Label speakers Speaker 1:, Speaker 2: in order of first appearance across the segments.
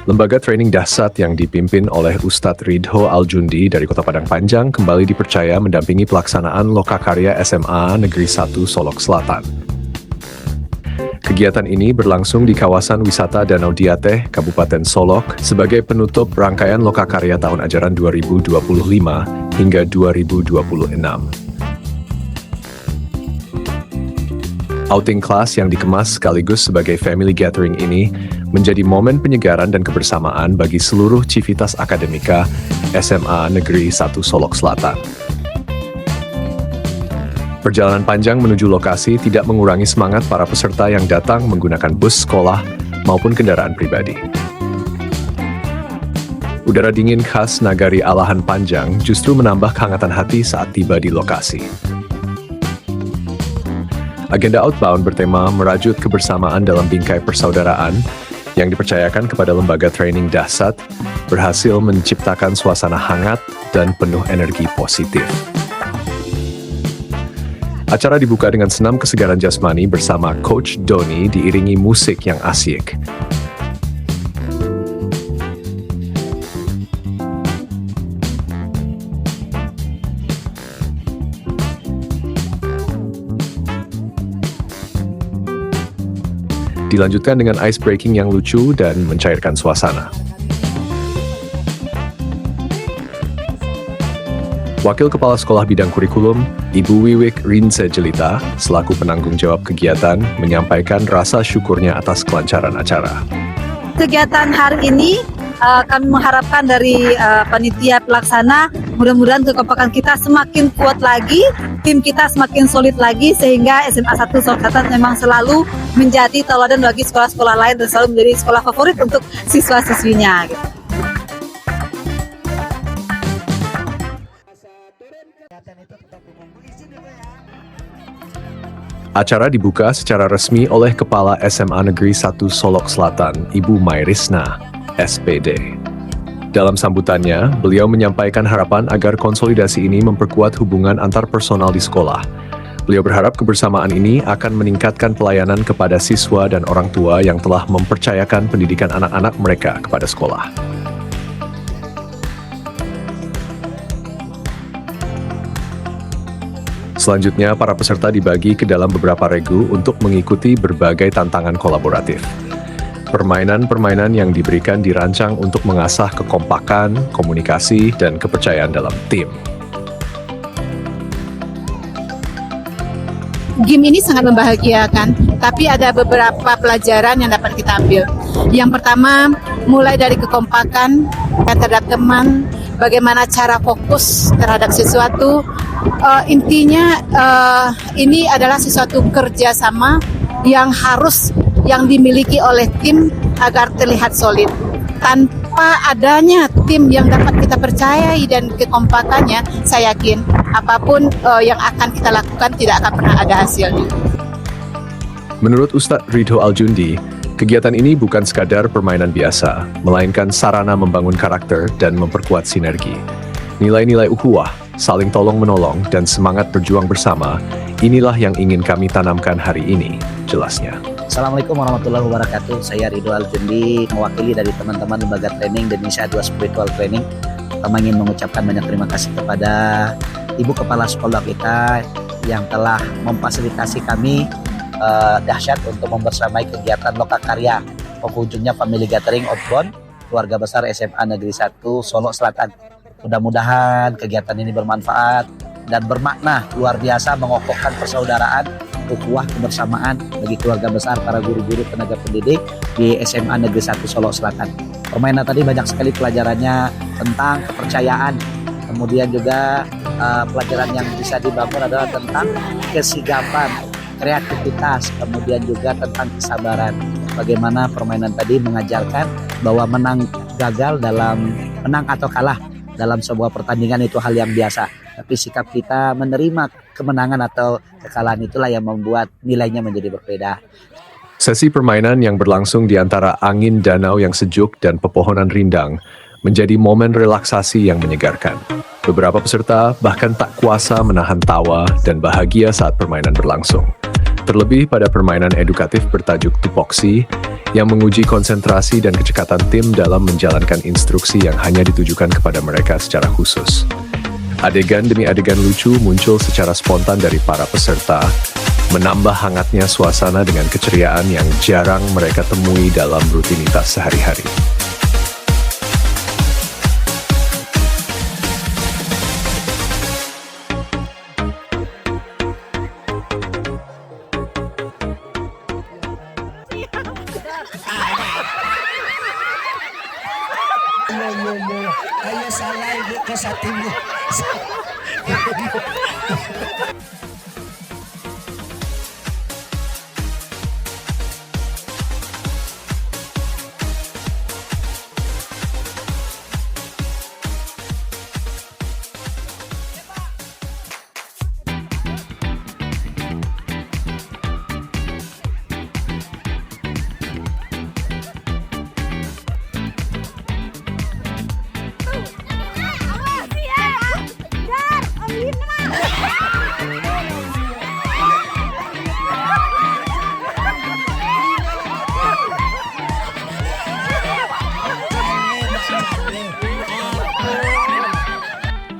Speaker 1: Lembaga training dahsyat yang dipimpin oleh Ustadz Ridho Aljundi dari Kota Padang Panjang kembali dipercaya mendampingi pelaksanaan Lokakarya SMA Negeri 1 Solok Selatan. Kegiatan ini berlangsung di kawasan wisata Danau Diateh, Kabupaten Solok, sebagai penutup rangkaian Lokakarya tahun ajaran 2025 hingga 2026. Outing kelas yang dikemas sekaligus sebagai family gathering ini menjadi momen penyegaran dan kebersamaan bagi seluruh civitas akademika SMA Negeri 1 Solok Selatan. Perjalanan panjang menuju lokasi tidak mengurangi semangat para peserta yang datang menggunakan bus sekolah maupun kendaraan pribadi. Udara dingin khas Nagari Alahan Panjang justru menambah kehangatan hati saat tiba di lokasi. Agenda outbound bertema merajut kebersamaan dalam bingkai persaudaraan yang dipercayakan kepada lembaga training dahsyat berhasil menciptakan suasana hangat dan penuh energi positif. Acara dibuka dengan senam kesegaran jasmani bersama Coach Doni diiringi musik yang asyik. Dilanjutkan dengan ice breaking yang lucu dan mencairkan suasana. Wakil Kepala Sekolah Bidang Kurikulum, Ibu Wiwik Rinse Jelita, selaku penanggung jawab kegiatan, menyampaikan rasa syukurnya atas kelancaran acara.
Speaker 2: Kegiatan hari ini kami mengharapkan dari panitia pelaksana, mudah-mudahan kekompakan kita semakin kuat lagi, tim kita semakin solid lagi, sehingga SMA 1 Solok Selatan memang selalu menjadi tauladan bagi sekolah-sekolah lain dan selalu menjadi sekolah favorit untuk siswa-siswinya.
Speaker 1: Acara dibuka secara resmi oleh Kepala SMA Negeri 1 Solok Selatan, Ibu Mayrisna, SPD. Dalam sambutannya, beliau menyampaikan harapan agar konsolidasi ini memperkuat hubungan antar personal di sekolah. Beliau berharap kebersamaan ini akan meningkatkan pelayanan kepada siswa dan orang tua yang telah mempercayakan pendidikan anak-anak mereka kepada sekolah. Selanjutnya, para peserta dibagi ke dalam beberapa regu untuk mengikuti berbagai tantangan kolaboratif. Permainan-permainan yang diberikan dirancang untuk mengasah kekompakan, komunikasi, dan kepercayaan dalam tim.
Speaker 3: Game ini sangat membahagiakan, tapi ada beberapa pelajaran yang dapat kita ambil. Yang pertama, mulai dari kekompakan, keterdateman, bagaimana cara fokus terhadap sesuatu. Intinya ini adalah sesuatu kerjasama yang dimiliki oleh tim agar terlihat solid. Tanpa adanya tim yang dapat kita percayai dan kekompakannya, saya yakin apapun yang akan kita lakukan tidak akan pernah ada hasilnya.
Speaker 1: Menurut Ustadz Ridho Aljundi, kegiatan ini bukan sekadar permainan biasa, melainkan sarana membangun karakter dan memperkuat sinergi. Nilai-nilai ukhuwah, saling tolong-menolong, dan semangat berjuang bersama, inilah yang ingin kami tanamkan hari ini, jelasnya.
Speaker 4: Assalamualaikum warahmatullahi wabarakatuh. Saya Ridho Aljundi, mewakili dari teman-teman Lembaga Training Indonesia 2 Spiritual Training. Pertama ingin mengucapkan banyak terima kasih kepada Ibu Kepala Sekolah kita yang telah memfasilitasi kami dahsyat untuk membersamai kegiatan Lokakarya. Pengunjungnya Family Gathering Outbound Keluarga Besar SMA Negeri 1 Solok Selatan. Mudah-mudahan kegiatan ini bermanfaat dan bermakna luar biasa, mengokohkan persaudaraan, ukhuwah, kebersamaan bagi keluarga besar para guru-guru tenaga pendidik di SMA Negeri 1 Solok Selatan. Permainan tadi banyak sekali pelajarannya tentang kepercayaan, kemudian juga pelajaran yang bisa dibangun adalah tentang kesigapan, kreativitas, kemudian juga tentang kesabaran. Bagaimana permainan tadi mengajarkan bahwa menang atau kalah dalam sebuah pertandingan itu hal yang biasa. Tapi sikap kita menerima kemenangan atau kekalahan itulah yang membuat nilainya menjadi berbeda.
Speaker 1: Sesi permainan yang berlangsung di antara angin danau yang sejuk dan pepohonan rindang menjadi momen relaksasi yang menyegarkan. Beberapa peserta bahkan tak kuasa menahan tawa dan bahagia saat permainan berlangsung. Terlebih pada permainan edukatif bertajuk tupoksi yang menguji konsentrasi dan kecekatan tim dalam menjalankan instruksi yang hanya ditujukan kepada mereka secara khusus. Adegan demi adegan lucu muncul secara spontan dari para peserta, menambah hangatnya suasana dengan keceriaan yang jarang mereka temui dalam rutinitas sehari-hari.
Speaker 5: Ayo salah ibu ke satunya.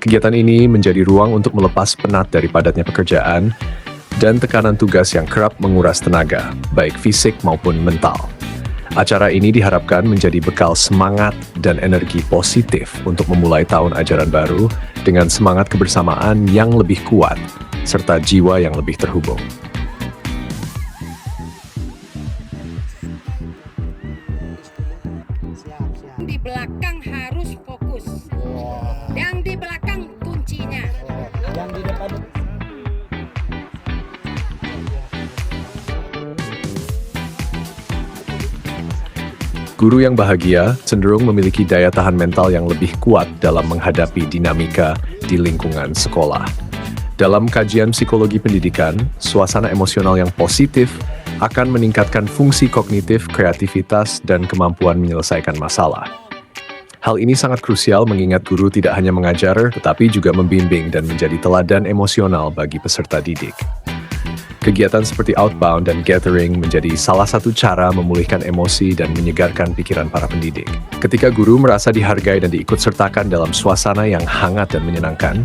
Speaker 1: Kegiatan ini menjadi ruang untuk melepas penat dari padatnya pekerjaan dan tekanan tugas yang kerap menguras tenaga, baik fisik maupun mental. Acara ini diharapkan menjadi bekal semangat dan energi positif untuk memulai tahun ajaran baru dengan semangat kebersamaan yang lebih kuat, serta jiwa yang lebih terhubung.
Speaker 6: Di belakang harus fokus. Yang di belakang kuncinya.
Speaker 5: Yang di depan.
Speaker 1: Guru yang bahagia cenderung memiliki daya tahan mental yang lebih kuat dalam menghadapi dinamika di lingkungan sekolah. Dalam kajian psikologi pendidikan, suasana emosional yang positif akan meningkatkan fungsi kognitif, kreativitas, dan kemampuan menyelesaikan masalah. Hal ini sangat krusial mengingat guru tidak hanya mengajar, tetapi juga membimbing dan menjadi teladan emosional bagi peserta didik. Kegiatan seperti outbound dan gathering menjadi salah satu cara memulihkan emosi dan menyegarkan pikiran para pendidik. Ketika guru merasa dihargai dan diikutsertakan dalam suasana yang hangat dan menyenangkan,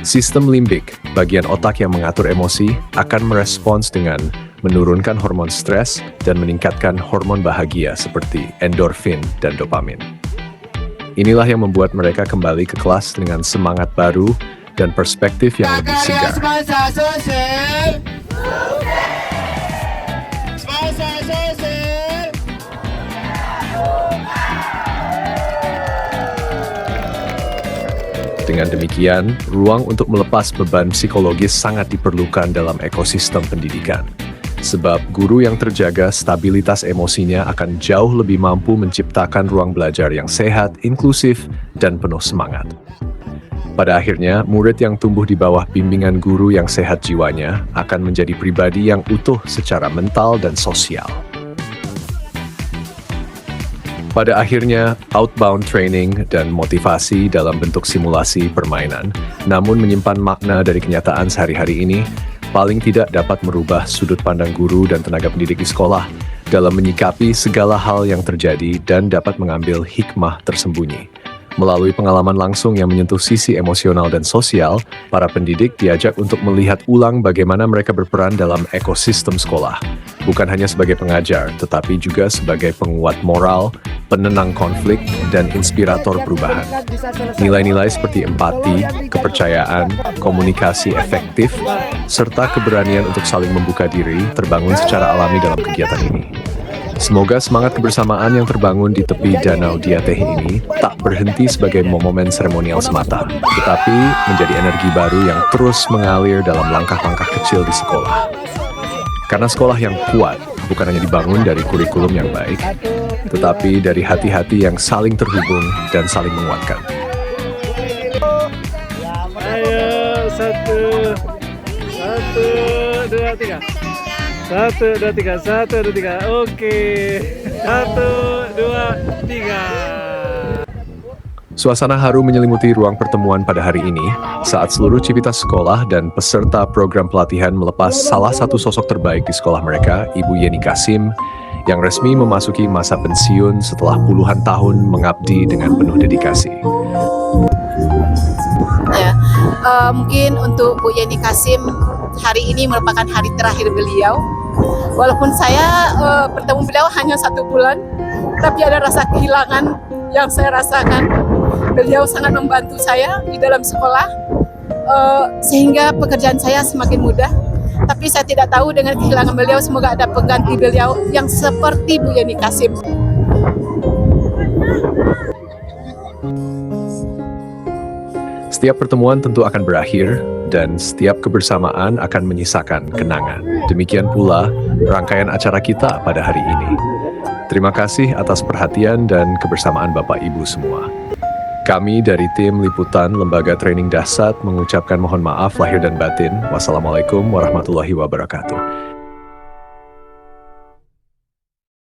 Speaker 1: sistem limbik, bagian otak yang mengatur emosi, akan merespons dengan menurunkan hormon stres dan meningkatkan hormon bahagia seperti endorfin dan dopamin. Inilah yang membuat mereka kembali ke kelas dengan semangat baru dan perspektif yang lebih segar. Dengan demikian, ruang untuk melepas beban psikologis sangat diperlukan dalam ekosistem pendidikan. Sebab guru yang terjaga stabilitas emosinya akan jauh lebih mampu menciptakan ruang belajar yang sehat, inklusif, dan penuh semangat. Pada akhirnya, murid yang tumbuh di bawah bimbingan guru yang sehat jiwanya akan menjadi pribadi yang utuh secara mental dan sosial. Pada akhirnya, outbound training dan motivasi dalam bentuk simulasi permainan, namun menyimpan makna dari kenyataan sehari-hari ini, paling tidak dapat merubah sudut pandang guru dan tenaga pendidik di sekolah dalam menyikapi segala hal yang terjadi dan dapat mengambil hikmah tersembunyi. Melalui pengalaman langsung yang menyentuh sisi emosional dan sosial, para pendidik diajak untuk melihat ulang bagaimana mereka berperan dalam ekosistem sekolah. Bukan hanya sebagai pengajar, tetapi juga sebagai penguat moral, penenang konflik, dan inspirator perubahan. Nilai-nilai seperti empati, kepercayaan, komunikasi efektif, serta keberanian untuk saling membuka diri terbangun secara alami dalam kegiatan ini. Semoga semangat kebersamaan yang terbangun di tepi Danau Diatehi ini tak berhenti sebagai momen seremonial semata, tetapi menjadi energi baru yang terus mengalir dalam langkah-langkah kecil di sekolah. Karena sekolah yang kuat bukan hanya dibangun dari kurikulum yang baik, tetapi dari hati-hati yang saling terhubung dan saling menguatkan.
Speaker 7: Ayo, satu, dua, tiga. 1, 2, 3, 1, 2, 3. Oke. 1, 2, 3.
Speaker 1: Suasana haru menyelimuti ruang pertemuan pada hari ini saat seluruh civitas sekolah dan peserta program pelatihan melepas salah satu sosok terbaik di sekolah mereka, Ibu Yeni Kasim, yang resmi memasuki masa pensiun setelah puluhan tahun mengabdi dengan penuh dedikasi.
Speaker 3: Ya, mungkin untuk Bu Yeni Kasim hari ini merupakan hari terakhir beliau. Walaupun saya bertemu beliau hanya 1 bulan, tapi ada rasa kehilangan yang saya rasakan. Beliau sangat membantu saya di dalam sekolah, sehingga pekerjaan saya semakin mudah. Tapi saya tidak tahu dengan kehilangan beliau, semoga ada pengganti beliau yang seperti Bu Yeni Kasim.
Speaker 1: Setiap pertemuan tentu akan berakhir, dan setiap kebersamaan akan menyisakan kenangan. Demikian pula rangkaian acara kita pada hari ini. Terima kasih atas perhatian dan kebersamaan Bapak Ibu semua. Kami dari tim Liputan Lembaga Training Dahsyat mengucapkan mohon maaf lahir dan batin. Wassalamualaikum warahmatullahi wabarakatuh.